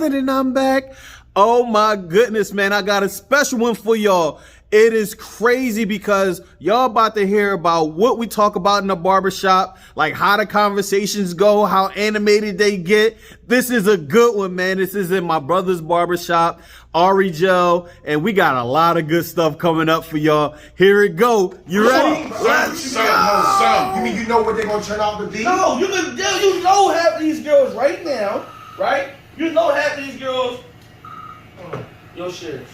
building and I'm back. Oh my goodness, man. I got a special one for y'all. It is crazy because y'all about to hear about what we talk about in the barbershop, like how the conversations go, how animated they get. This is a good one, man. This is in my brother's barbershop, Ari Gel, and we got a lot of good stuff coming up for y'all. Here it go. You ready? Let's go. You mean you know what they're gonna turn out to be? No, you know half of these girls right now, right? You know half of these girls. Your shit.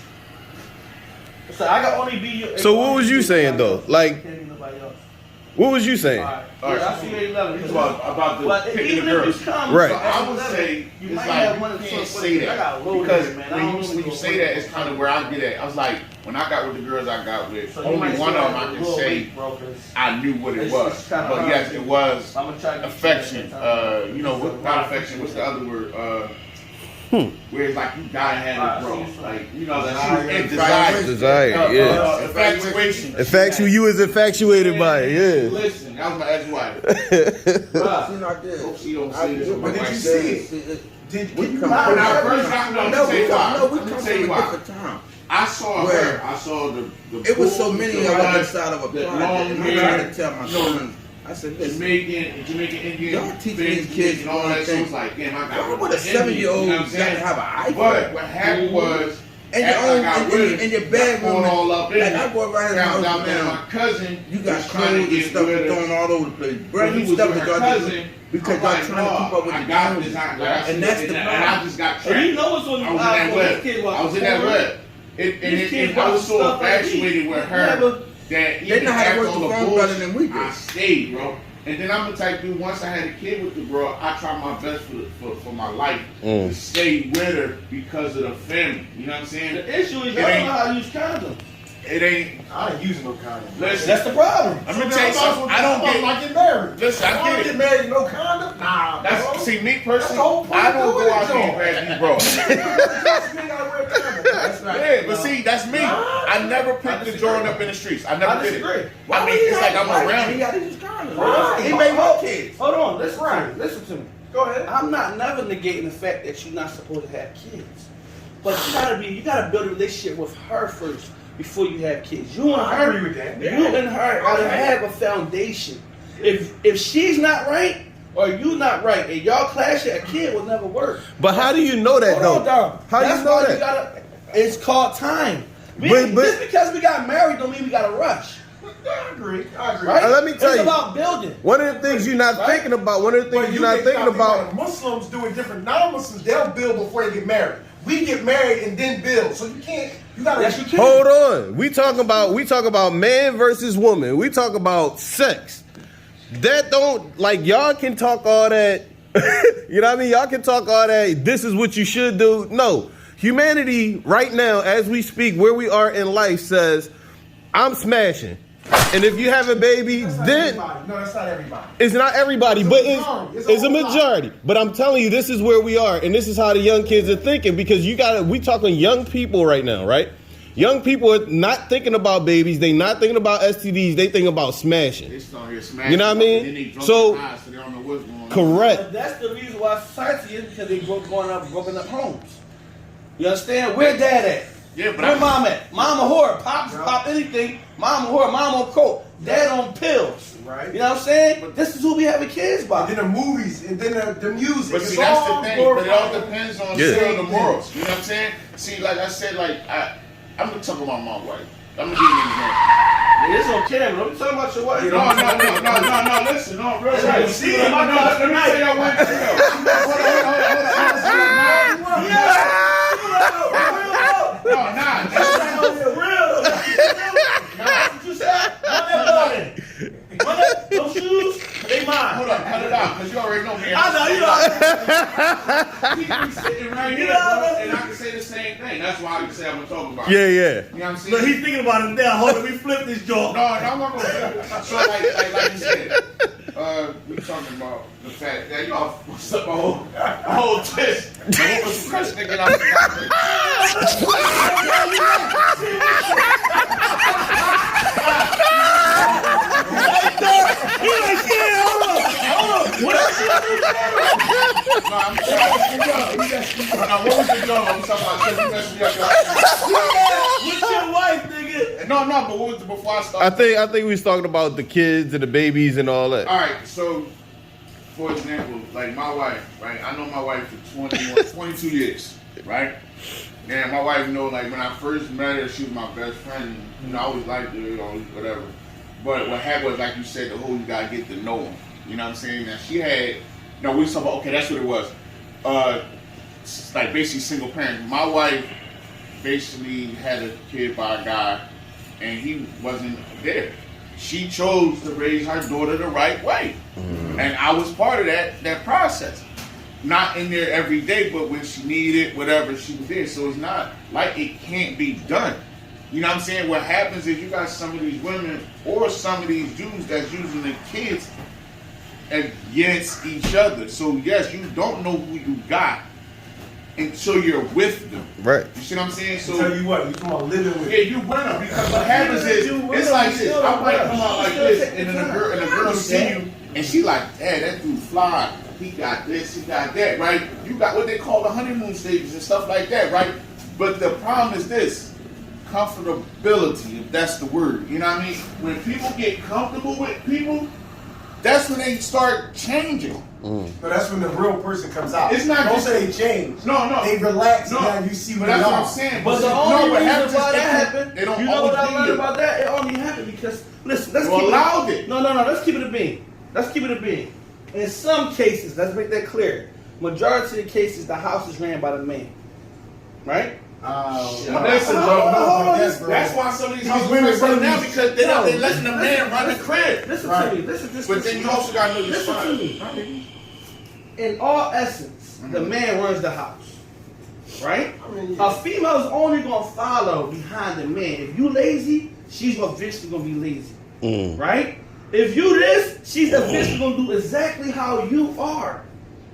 So I got only be you. So what was you saying though? Like, what was you saying? All right, I see 11. It's about the picking the girls. Right. So I would say you it's might like have one you of can't the say that I got loaded, because man. when you say that, it's kind of where I get at. I was like, when I got with the girls I got with, So only one of them I can say I knew what it was. But yes, it was affection. You know, not affection. What's the other word? Where it's like you gotta have it, bro. Like, you know, Desire, yeah. Infatuation. You was infatuated by it, yeah. Listen, that was my ex-wife. Hope she don't see this. But did you see it? Did you come from a different time. I saw her. I saw the it was so many of us inside of a project. And I tried to tell my son. I said, Jamaican Indian, y'all teaching these kids and all that. So it's like, damn, I got with a 7-year-old got to have an iPhone. But what happened was, and your bag going all up in like I go right down now. My cousin, you got clothes and stuff thrown all over the place. Brand new stuff that y'all doing because y'all trying to keep up with the Joneses. And that's the problem. And I just got trapped. You know what's on the I was in that web. And I was so infatuated with her. That they know how to work the phone better than we do. I stayed, bro. And then I'm the type of dude, once I had a kid with the girl, I tried my best for my life to stay with her because of the family. You know what I'm saying? The issue is you don't know how to use condoms. It ain't. I ain't using no condom. Listen, that's the problem. I'm gonna tell you something. I don't get married. Listen, I don't get married, no condom. Nah, that's see me personally. I don't go out here and grab you, bro. That's right. Yeah, but see, that's me. I never picked the joint up in the streets. I never did it. I mean, it's like I'm around. He got to use condoms. He made more kids. Hold on, Listen to me. Go ahead. I'm not never negating the fact that you're not supposed to have kids, but you gotta build a relationship with her first before you have kids. You and her, agree with that. You and her gotta have a foundation. If she's not right or you not right and y'all clash, a kid will never work. But how do you know that though? How do you know that? It's called time. Just because we got married don't mean we gotta rush. I agree. Right? Let me tell you. It's about building. One of the things you're not thinking about. Muslims do it different. Non-Muslims, they'll build before they get married. We get married and then build. So you can't. You gotta. Yes, you can. Hold on. We talk about man versus woman. We talk about sex. That don't like y'all can talk all that. You know what I mean? Y'all can talk all that. This is what you should do. No. Humanity right now, as we speak, where we are in life, says, I'm smashing. And if you have a baby, then... No, that's not everybody. It's not everybody, but it's a majority. But I'm telling you, this is where we are. And this is how the young kids are thinking. Because we talking young people right now, right? Young people are not thinking about babies. They not thinking about STDs. They think about smashing. They start here smashing. You know what I mean? So they don't know what's going on. Correct. But that's the reason why society is because they broken up homes. You understand? Where dad at? Yeah, but where mom at? Mom a whore. Pop anything. Mom a whore. Mom on coke. Dad on pills. Right. You know what I'm saying? But this is who we having kids by. And then the movies, and then the music. But see, that's the thing. But it all depends on the morals. You know what I'm saying? See, like I said, I'm gonna talk about my wife. I'm gonna give you an example. It's okay, man. Don't be talking about your wife. No. Listen, no, real talk. See, let me say that one Those shoes, they mine. Hold on, cut it out, because you already know me. I know, you know. He's sitting right here, bro, and I can say the same thing. That's why I can say I'm going to talk about it. Yeah. You know what I'm saying? Look, he's thinking about it now. Hold on, we flip this joint. No, I'm not going to. So, like you said, we talking about the fact that y'all fucked up a whole twist. What was the question again? I'm sorry. No, what was the joke? I'm talking about you messed me up. With your wife, nigga. No, but what was the before I started? I think we was talking about the kids and the babies and all that. All right, so for example, like my wife, right? I know my wife for 22 years, right? And my wife know, like when I first met her, she was my best friend. You know, I always liked her, you know, whatever. But what happened was, like you said, the whole you gotta get to know them. You know what I'm saying? Now she had, no, we was talking about, okay, that's what it was. Like basically single parent. My wife basically had a kid by a guy, and he wasn't there. She chose to raise her daughter the right way, and I was part of that process. Not in there every day, but when she needed whatever, she was there. So it's not like it can't be done. You know what I'm saying? What happens is you got some of these women or some of these dudes that's using the kids against each other. So yes, you don't know who you got until you're with them. Right. You see what I'm saying? So tell you what, you talking about living with. yeah, you win them because what happens is it's like this. I might come out like this, and then a girl see you, and she like, "Dad, that dude fly. He got this, he got that, right? You got what they call the honeymoon stages and stuff like that, right? But the problem is this: comfortability, if that's the word. You know what I mean? When people get comfortable with people, that's when they start changing. But that's when the real person comes out. It's not Don't just say they change. No. They relax No, and now you see what but they that's what are. I'm saying. But the you know only what reason happens why is that happened, they don't you know what I OD learned you. about that? It only happened because, listen, let's You keep allowed it. it. No, let's keep it a bean. Let's keep it a bean. In some cases, let's make that clear. Majority of the cases, the house is ran by the man. Right? Listen, Hold bro. on, That's why some of these houses women are so run now these- because they letting the man run the crib. Listen Right. to me. Listen to this. But then you also got to know your Listen to spot. me. In all essence, the man runs the house. Right? I mean, yeah. A female is only going to follow behind the man. If you lazy, she's eventually going to be lazy. Right? If you this, she's eventually going to do exactly how you are.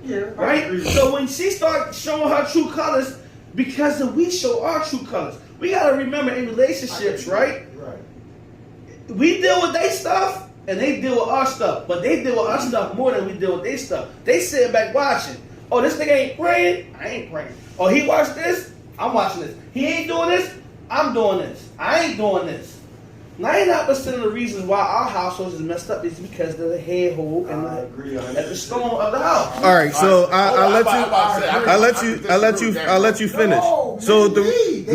Yeah, Right? So when she starts showing her true colors, because we show our true colors. We got to remember in relationships, right? Right. We deal with their stuff and they deal with our stuff, but they deal with our stuff more than we deal with their stuff. They sitting back watching. Oh, this nigga ain't praying? I ain't praying. Oh, he watched this? I'm watching this. He ain't doing this? I'm doing this. I ain't doing this. 99% of the reasons why our households is messed up is because of the head hole and I agree. at the stone of the house. All right, so I'll let you finish. No, So the me.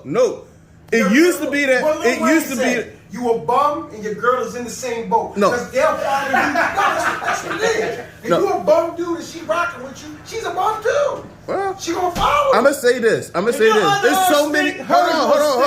no. It used to be that. It used to be. You a bum and your girl is in the same boat. No. Because they'll follow you. No, that's what it is. If No. you a bum dude and she rocking with you, she's a bum too. Well, She gonna follow. I'm gonna say this. There's so many. Hold on.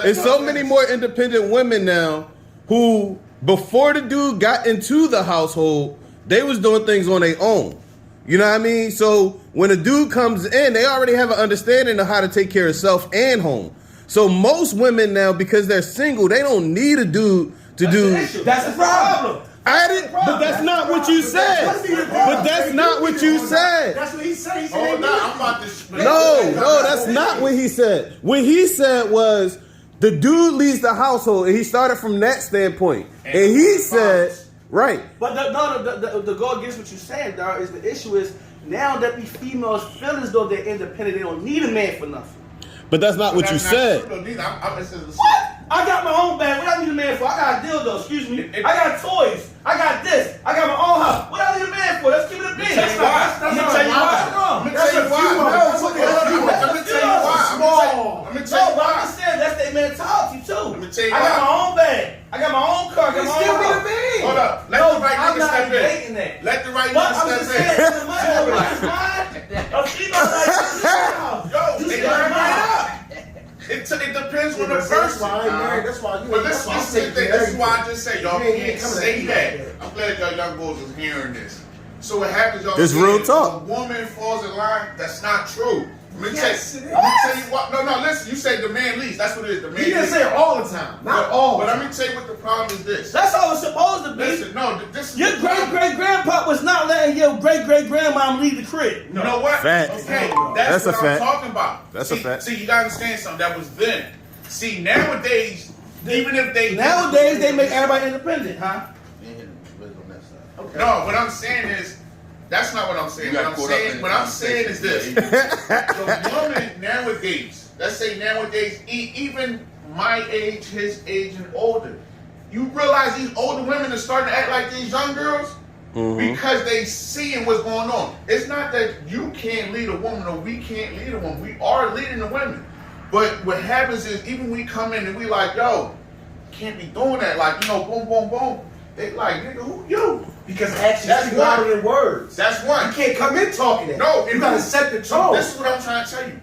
It's so many more independent women now who, before the dude got into the household, they was doing things on their own. You know what I mean? So when a dude comes in, they already have an understanding of how to take care of self and home. So most women now, because they're single, they don't need a dude to do. That's the problem. But that's not what you said. But that's not what you said. That's what he said. He said Hold on, I'm about to split. No, that's not what he said. What he said was the dude leads the household, and he started from that standpoint. And he said, right. But the go against what you're saying, dog, is the issue is now that these females feel as though they're independent, they don't need a man for nothing. But that's not what you said. What? I got my own bag. What I need a man for? I got a dildo, excuse me. I got toys. I got this. I got my own house. What I need a man for? Let's keep it a bean. That's not wrong. Let me tell you why. I understand that's their mentality too. Let me tell you I got why. my own bag. I got my own car. I got my own house. Hold up. Let the right nigga step in. Let the right But nigga I'm just step saying, in. the money is mine. A female like this house. Yo, You they see what learn I'm it up. It depends on the That's person. why I ain't married. That's why you. But this is why I just say y'all You ain't can't coming say at that. me. I'm glad y'all young boys is hearing this. So what happens, y'all? This say real if talk. A woman falls in line. That's not true. Let me Yes, tell it you. Let me tell you what. No. Listen. You say the man leads. That's what it is. The man. He didn't leads. say it all the time. Not all. But let me tell you what the problem is. This. That's how it's supposed to be. Listen. No. This is Your the problem. great-great-grandpa was not letting your great-great-grandmom leave the crib. You know what? Facts. Okay, That's that's a what I'm fact. talking about. That's a fact. See, you gotta understand something. That was then. See, nowadays even if they Nowadays, they make everybody independent, huh? Okay. No, what I'm saying is, that's not what I'm saying. What I'm saying is this: the woman nowadays, let's say nowadays, even my age, his age, and older, you realize these older women are starting to act like these young girls because they seeing what's going on. It's not that you can't lead a woman or we can't lead a woman. We are leading the women. But what happens is, even we come in and we like, yo, can't be doing that. Like, you know, boom, boom, boom. They like, nigga, who you? Because actions speak louder than words. That's one. You can't come in talking that. No, you gotta set the tone. This is what I'm trying to tell you.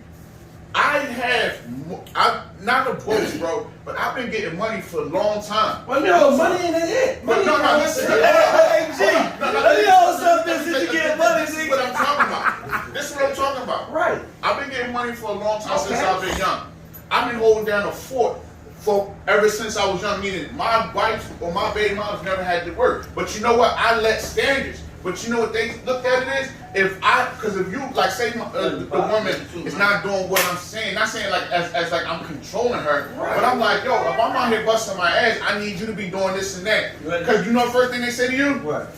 I'm not a boast, bro, but I've been getting money for a long time. Well, no, money ain't it. Money no, listen. Hey, G, let me know something since you get money, This is what I'm talking about. This is what I'm talking about. Right. I've been getting money for a long time since I've been young. I've been holding down a fort for ever since I was young, meaning my wife or my baby moms never had to work. But you know what? I let standards. But you know what they looked at it is? Because if you, like, say the woman is not doing what I'm saying, not saying like as like I'm controlling her, but I'm like, yo, if I'm out here busting my ass, I need you to be doing this and that. Because you know the first thing they say to you? What?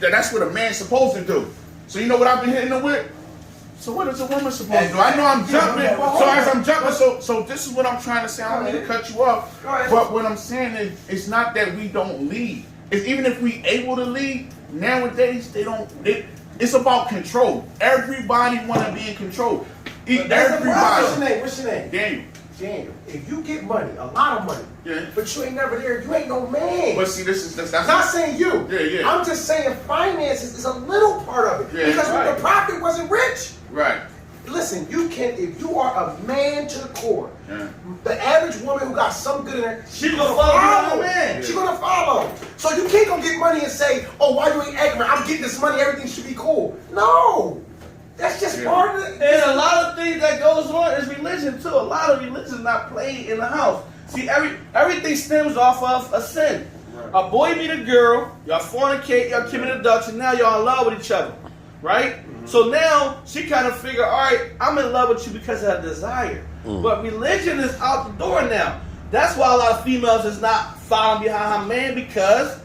That's what a man's supposed to do. So you know what I've been hitting them with? So what is a woman supposed to do? I know I'm jumping. So as I'm jumping, so this is what I'm trying to say. I don't mean to cut you off. But what I'm saying is, it's not that we don't lead. It's even if we able to lead, nowadays they don't. It's about control. Everybody want to be in control. Everybody. What's your name? Daniel. Daniel. If you get money, a lot of money, but you ain't never there, you ain't no man. But see, that's not saying you. Yeah. I'm just saying finances is a little part of it because the prophet wasn't rich. Right. Listen, you can, if you are a man to the core, the average woman who got some good in her, she's gonna follow the man. She's gonna follow. So you can't go get money and say, oh, why you ain't acting right? I'm getting this money, everything should be cool. No. That's just part of it. And a lot of things that goes on is religion too. A lot of religion is not played in the house. See, everything stems off of a sin. A boy meet a girl, y'all fornicate, y'all commit adultery, now y'all in love with each other. Right? So now she kind of figure, all right, I'm in love with you because of her desire. But religion is out the door now. That's why a lot of females is not following behind her man, because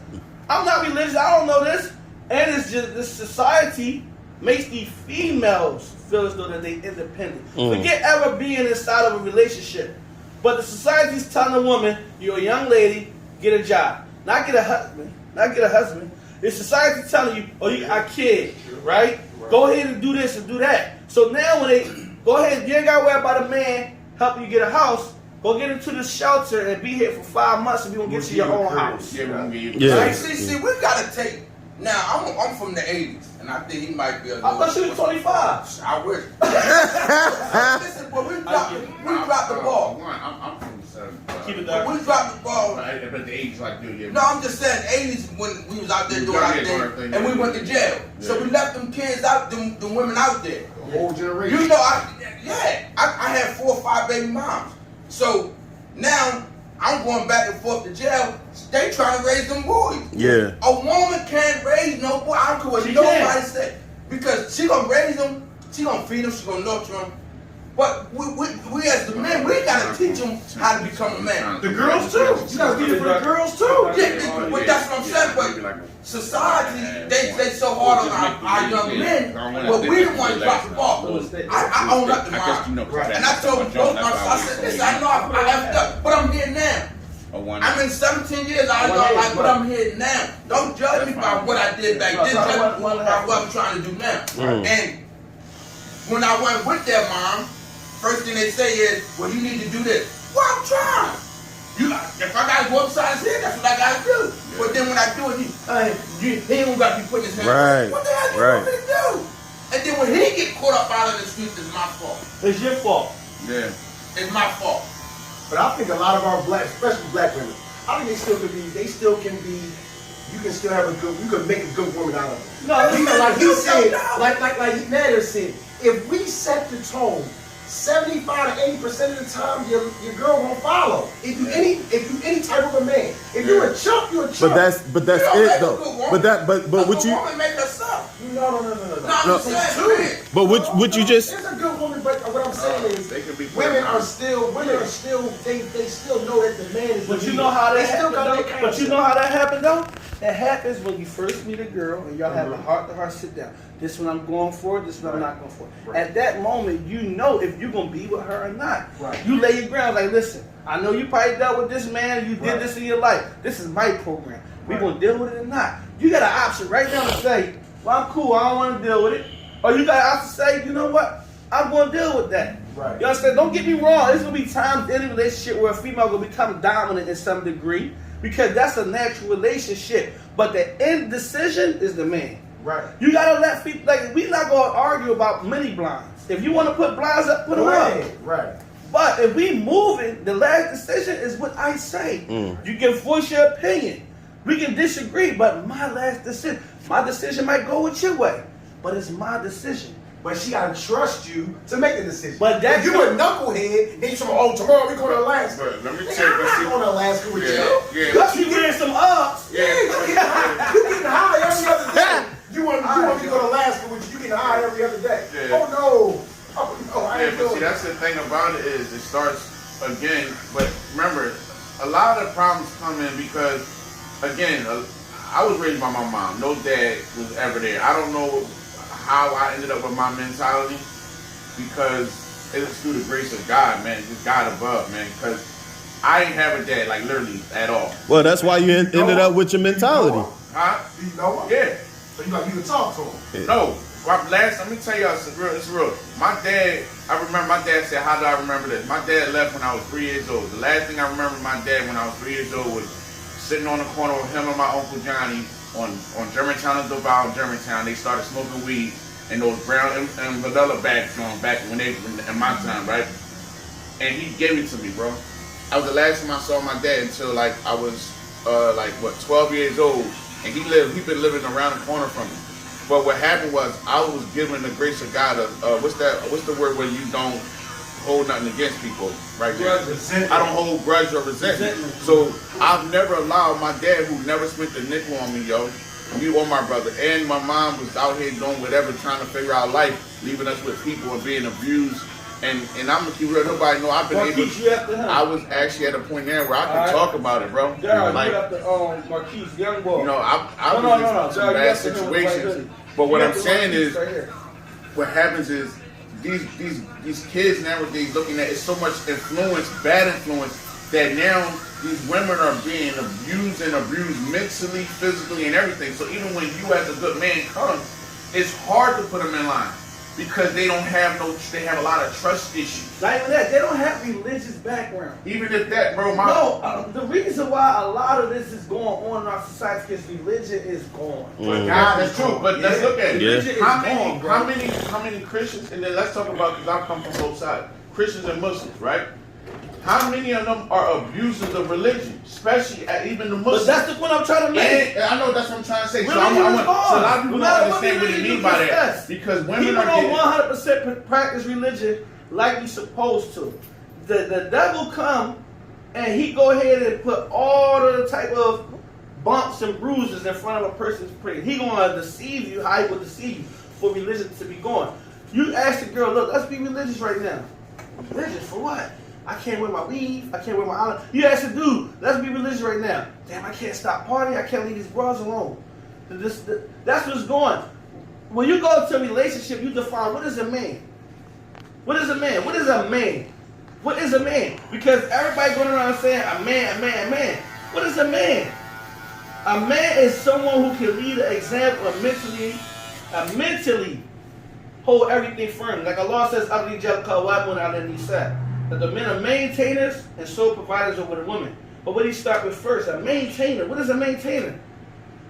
I'm not religious, I don't know this. And it's just this society makes these females feel as though that they independent. Forget ever being inside of a relationship. But the society's telling a woman, you're a young lady, get a job. Not get a husband. The society telling you, oh, you got a kid, right? Go ahead and do this and do that. So now when they go ahead, you ain't got to worry about a man helping you get a house. Go get into the shelter and be here for 5 months and you won't get to your own house. Right? See, we gotta take. Now I'm from the '80s, and I think he might be a little. I thought she was 25. I wish. Listen, but we dropped the ball. I'm from the 70s. Keep it dark. We dropped the ball. But the 80s, like, dude, No, I'm just saying '80s when we was out there doing our thing, and we went to jail. So we left them kids out, them women out there. The whole generation. You know, I had 4 or 5 baby moms. So now I'm going back and forth to jail. They trying to raise them boys. Yeah. A woman can't raise no boy. I don't care what nobody say. Because she gonna raise them, she gonna feed them, she gonna nurture them. But we as the men, we gotta teach them how to become a man. The girls too. You gotta teach it for the girls too. Yeah, but that's what I'm saying. But society, they so hard on our young men, but we the ones drop the ball. I own up to mine. And I told both my sons, I said, listen, I know I effed up, but I'm here now. I'm in 17 years, I know like what I'm here now. Don't judge me by what I did back then, judge me by what I'm trying to do now. And when I went with their mom, first thing they say is, well, you need to do this. Well, I'm trying. If I gotta go upside his head, that's what I gotta do. But then when I do it, he ain't gotta be putting his hand Right. What the hell you want me to do? And then when he get caught up out of the streets, it's my fault. It's your fault. Yeah. It's my fault. But I think a lot of our especially black women, I think they still can be, you can still have you can make a good woman out of them. No, like he said, like Nader said, if we set the tone, 75 to 80% of the time, your girl won't follow. If you any type of a man, if you're a chump, you're a chump. But that's it though. But what you? Woman make herself. No. I'm saying, but what you just? There's a good woman, but what I'm saying is They can be women are still they still know that the man is. But the you leader. know how They that still happens, got though? that But you concept. know how that happened though? It happens when you first meet a girl and y'all have a heart-to-heart sit down. This is what I'm going for, this is what I'm not going for. Right. At that moment, you know if you're going to be with her or not. Right. You lay your ground like, listen, I know you probably dealt with this man, you did this in your life. This is my program. We're going to deal with it or not. You got an option right now to say, well, I'm cool, I don't want to deal with it. Or you got an option to say, you know what, I'm going to deal with that. Right. You understand? Don't get me wrong. There's going to be times in a relationship where a female going to become dominant in some degree because that's a natural relationship. But the end decision is the man. Right. You gotta let people, like, we not gonna argue about mini blinds. If you wanna put blinds up, put them up. Right. But if we moving, the last decision is what I say. You can voice your opinion. We can disagree, but my decision might go with your way. But it's my decision. But she gotta trust you to make the decision. But that if you a knucklehead, then you say, oh, tomorrow we go to Alaska. But let me Nigga, tell you, I'm not going to Alaska with you. yeah. Plus you wearing some ups. Yeah, you getting high every other day. You want me to go to Alaska with you? You getting high every other day. Yeah. Oh no, I ain't But doing see, that's the thing about it is it starts again. But remember, a lot of the problems come in because, again, I was raised by my mom. No dad was ever there. I don't know how I ended up with my mentality because it's through the grace of God, man. Just God above, man. Because I ain't have a dad, like literally at all. Well, that's why you ended up with your mentality. Huh? Do you know him? Yeah. So you can talk to him. No. Let me tell y'all, it's real. My dad, I remember my dad said, how do I remember this? My dad left when I was 3 years old. The last thing I remember my dad when I was 3 years old was sitting on the corner with him and my Uncle Johnny on Germantown and Duval, Germantown. They started smoking weed and those brown and vanilla bags on back when they in my time, right? And he gave it to me, bro. That was the last time I saw my dad until like I was 12 years old, and he been living around the corner from me. But what happened was I was given the grace of God of what's the word where you don't hold nothing against people, right there. I don't hold grudge or resentment. So I've never allowed my dad, who never spent a nickel on me, me or my brother, and my mom was out here doing whatever, trying to figure out life, leaving us with people and being abused. And I'm gonna keep real. Nobody know I've been Marquise, you after him. I was actually at a point there where I could talk about it, bro. Daryl, Like, you after Marquise, young boy. you know, I was in some bad situations. But what I'm saying is, what happens is these kids nowadays looking at it so much influence, bad influence, that now these women are being abused mentally, physically, and everything. So even when you as a good man come, it's hard to put them in line because they have a lot of trust issues. Not even that, they don't have religious background. Even if that, bro, the reason why a lot of this is going on in our society is because religion is gone. God, that's true. But let's look at it. Religion is gone, bro. How many Christians? And then let's talk about, because I come from both sides, Christians and Muslims, right? How many of them are abusers of religion, especially even the Muslims? But that's the point I'm trying to make. And I know that's what I'm trying to say. So, Religion is so a gone. lot of people don't understand what he mean by that. Because women people are don't getting... 100% practice religion like we supposed to. The devil come and he go ahead and put all the type of bumps and bruises in front of a person's prayer. He gonna deceive you how he will deceive you for religion to be gone. You ask the girl, look, let's be religious right now. Religious for what? I can't wear my weave. I can't wear my island. You ask the dude, let's be religious right now. Damn, I can't stop partying. I can't leave these bras alone. That's what's going. When you go to a relationship, you define what is a man. What is a man? What is a man? What is a man? Because everybody going around saying a man, a man, a man. What is a man? A man is someone who can lead an example of mentally hold everything firm. Like Allah says, that the men are maintainers and sole providers over the women. But what he start with first, a maintainer. What is a maintainer?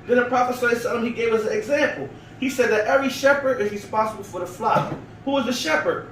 Then the Prophet ﷺ, he gave us an example. He said that every shepherd is responsible for the flock. Who is the shepherd?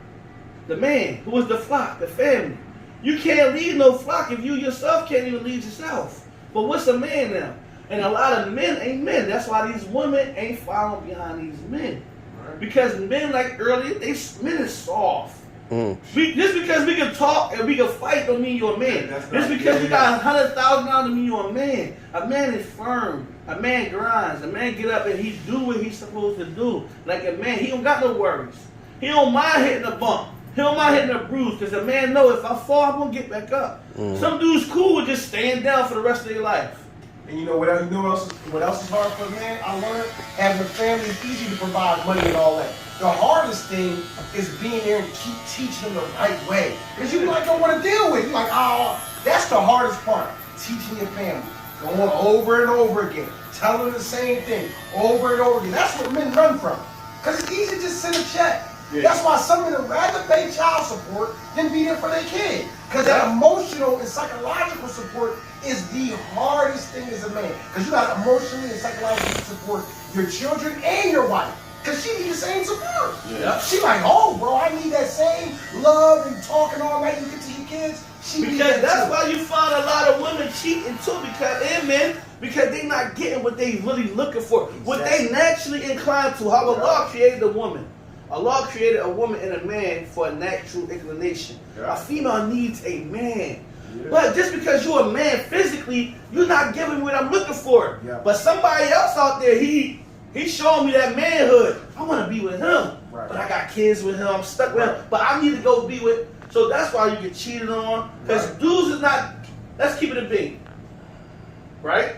The man. Who is the flock? The family. You can't lead no flock if you yourself can't even lead yourself. But what's a man now? And a lot of men ain't men. That's why these women ain't following behind these men. Right. Because men, like earlier, men is soft. Just because we can talk and we can fight don't mean you're a man. Just because you got $100,000 don't mean you're a man. A man is firm. A man grinds. A man get up and he do what he's supposed to do. Like a man, he don't got no worries. He don't mind hitting a bump. He don't mind hitting a bruise because a man know if I fall, I'm gonna get back up. Some dudes cool with just staying down for the rest of their life. And you know what else? What else is hard for a man? I learned having a family is easy to provide money and all that. The hardest thing is being there and keep teaching them the right way. Because you like don't want to deal with it. You're like, oh, that's the hardest part. Teaching your family. Going over and over again. Telling them the same thing over and over again. That's what men run from. Because it's easy to just send a check. Yeah. That's why some men would rather pay child support than be there for their kid. Because that emotional and psychological support is the hardest thing as a man. Because you got to emotionally and psychologically support your children and your wife. Because she needs the same support. Yeah. She like, oh, bro, I need that same love and talking all night you get to your kids. Because that's why you find a lot of women cheating too, and men, because they not getting what they really looking for, what they naturally inclined to. How Allah created a woman. Allah created a woman and a man for a natural inclination. Yeah. A female needs a man. Yeah. But just because you're a man physically, you're not giving me what I'm looking for. Yeah. But somebody else out there, he's showing me that manhood. I want to be with him. Right. But I got kids with him. I'm stuck with him. But I need to go be with. So that's why you get cheated on. Because dudes is not. Let's keep it a being. Right?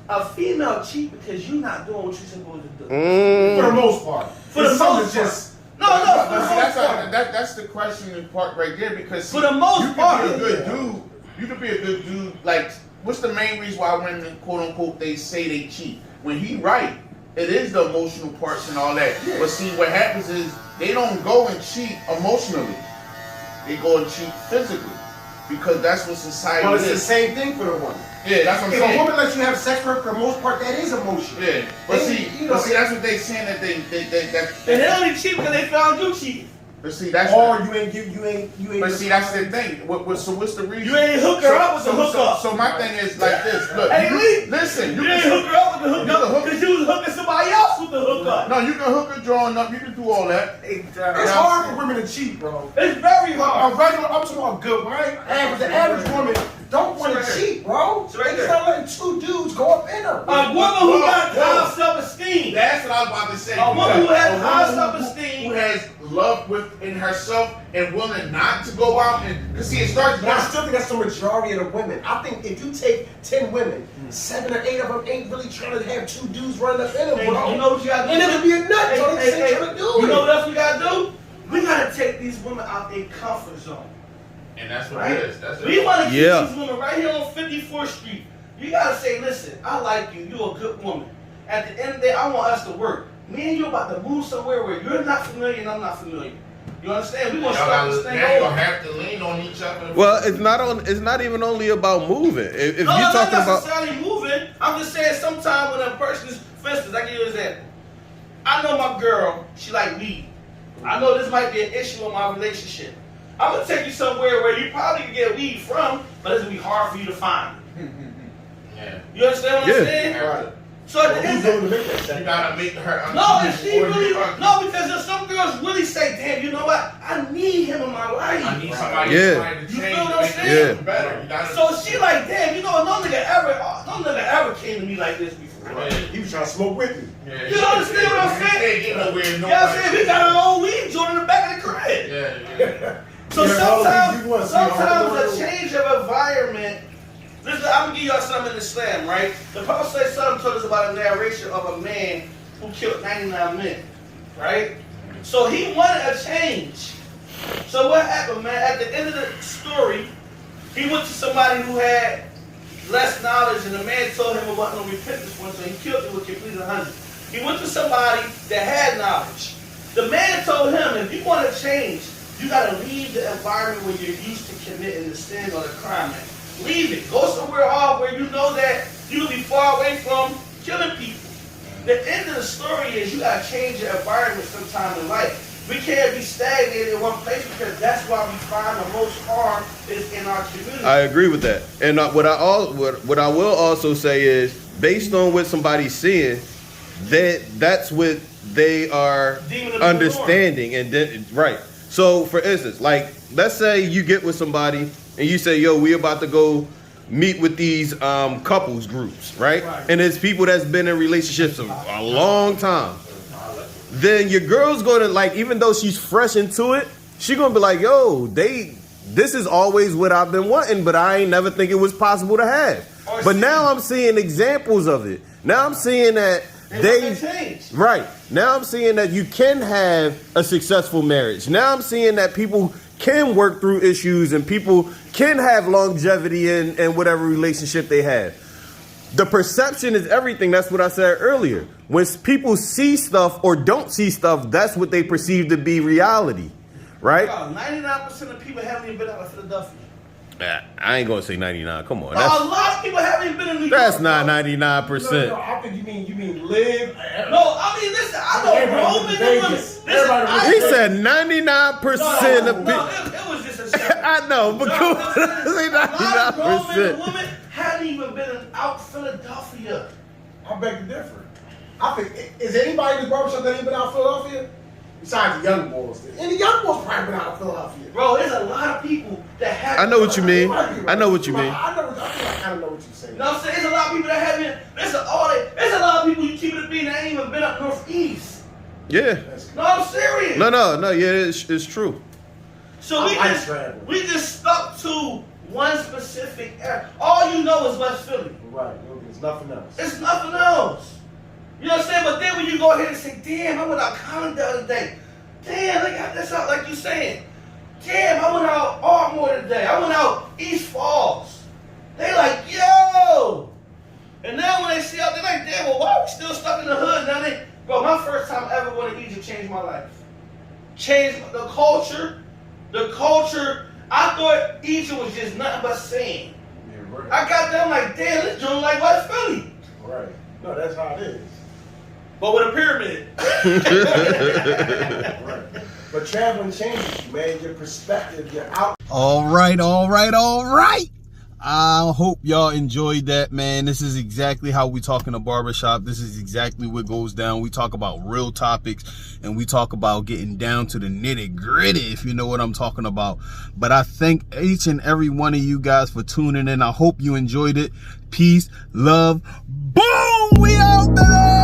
A female cheat because you're not doing what you're supposed to do. For the most part. For the most part. That's the question part right there, because for the most part, you could be a good dude. Like, what's the main reason why women, quote unquote, they say they cheat? When he right, it is the emotional parts and all that. Yeah. But see, what happens is they don't go and cheat emotionally; they go and cheat physically, because that's what society. Well, it's the same thing for the woman. Yeah, that's what I'm saying. If a woman lets you have sex with her, for the most part, that is emotion. Yeah, but see, that's what they saying that they only cheat because they found you cheating. But see, that's you ain't. But see, that's the thing. So what's the reason? You ain't hook her up with the hookup. So my thing is like this. Look, hey, Lee, listen. You didn't hook her up with the hookup because you was hooking somebody else with the hookup. No, you can hook her drawing up. You can do all that. It's hard for women to cheat, bro. It's very hard. I'm talking about good, right? The average woman don't want to cheat, bro. She's not letting two dudes go up in her. A woman who got high self-esteem. That's what I was about to say. A woman who has high self-esteem, who has love within herself and willing not to go out and, because see, it starts. But I still think that's the majority of the women. I think if you take 10 women, 7 or 8 of them ain't really trying to have two dudes running up in them, bro. You know what you gotta do? And it'll be a nut trying to do it. You know what else we gotta do? We gotta take these women out their comfort zone. And that's what it is. That's we want to keep these women right here on 54th Street. You gotta say, listen, I like you. You're a good woman. At the end of the day, I want us to work. Me and you about to move somewhere where you're not familiar and I'm not familiar. You understand? We gonna start this thing over. You're gonna have to lean on each other. Well, it's not even only about moving. If you're talking not necessarily moving. I'm just saying sometimes when a person is, for instance, I give you an example. I know my girl, she like weed. I know this might be an issue in my relationship. I'm gonna take you somewhere where you probably can get weed from, but it's gonna be hard for you to find it. Yeah. You understand what I'm saying? Right. So at the end of you gotta make her. No, if she really because if some girls really say, "Damn, you know what? I need him in my life. I need somebody to change. You feel what I'm saying? Yeah. Better. So she like, damn, you know, no nigga ever came to me like this before. Right. He was trying to smoke with me. Yeah, you understand what I'm saying? You know what I'm saying? We got our own weed joint in the back of the crib. Yeah. So sometimes a change of environment. Listen, I'm gonna give y'all something in Islam, right? The Prophet told us about a narration of a man who killed 99 men, right? So he wanted a change. So what happened, man? At the end of the story, he went to somebody who had less knowledge, and the man told him about no repentance for him, so he killed him with complete 100. He went to somebody that had knowledge. The man told him, if you want to change, you gotta leave the environment where you're used to committing the sin or the crime. Leave it. Go somewhere hard where you know that you'll be far away from killing people. The end of the story is you gotta change your environment sometime in life. We can't be stagnated in one place because that's why we find the most harm is in our community. I agree with that. And what I will also say is, based on what somebody's seeing, that's what they are understanding. And then, right. So, for instance, like, let's say you get with somebody and you say, yo, we about to go meet with these couples groups, right? And there's people that's been in relationships a long time. Then your girl's going to, like, even though she's fresh into it, she gonna be like, yo, this is always what I've been wanting, but I ain't never think it was possible to have. But now I'm seeing examples of it. Now I'm seeing that right. Now I'm seeing that you can have a successful marriage. Now I'm seeing that people can work through issues and people can have longevity in whatever relationship they have. The perception is everything. That's what I said earlier. When people see stuff or don't see stuff, that's what they perceive to be reality, right? 99% of people haven't even been out of Philadelphia. I ain't gonna say 99. Come on, a lot of people haven't even been in New York. That's not 99%. No, I think you mean live. No, I mean listen. I know Roman. He said 99% of people. It was just a show. I know, but come on, say 99%. A lot of grown men and women haven't even been out Philadelphia. I beg to differ. I think is anybody in this barbershop that ain't been out Philadelphia? Besides the young boys. And the young boys probably been out of Philadelphia. Bro, there's a lot of people that haven't. I know what you mean. I know what you mean. I kind of know what you're saying. You know what I'm saying? There's a lot of people that haven't. There's a lot of people you keep it a bean that ain't even been up northeast. Yeah. No, I'm serious. No. Yeah, it's true. So we just stuck to one specific area. All you know is West Philly. Right. There's nothing else. It's nothing else. You know what I'm saying? But then when you go ahead and say, damn, I went out Conlon the other day. Damn, they got this out like you saying. Damn, I went out Ardmore today. I went out East Falls. They like, yo. And now when they see out, they're like, damn, well, why are we still stuck in the hood? Now bro, my first time ever going to Egypt changed my life. Changed the culture. I thought Egypt was just nothing but sand. Yeah, right. I got there, I'm like, damn, this joint like West Philly. Right. No, that's how it is. But with a pyramid. Right. But traveling changes you, man. Your perspective, your out. All right. I hope y'all enjoyed that, man. This is exactly how we talk in a barbershop. This is exactly what goes down. We talk about real topics and we talk about getting down to the nitty gritty, if you know what I'm talking about. But I thank each and every one of you guys for tuning in. I hope you enjoyed it. Peace, love, boom, we out there.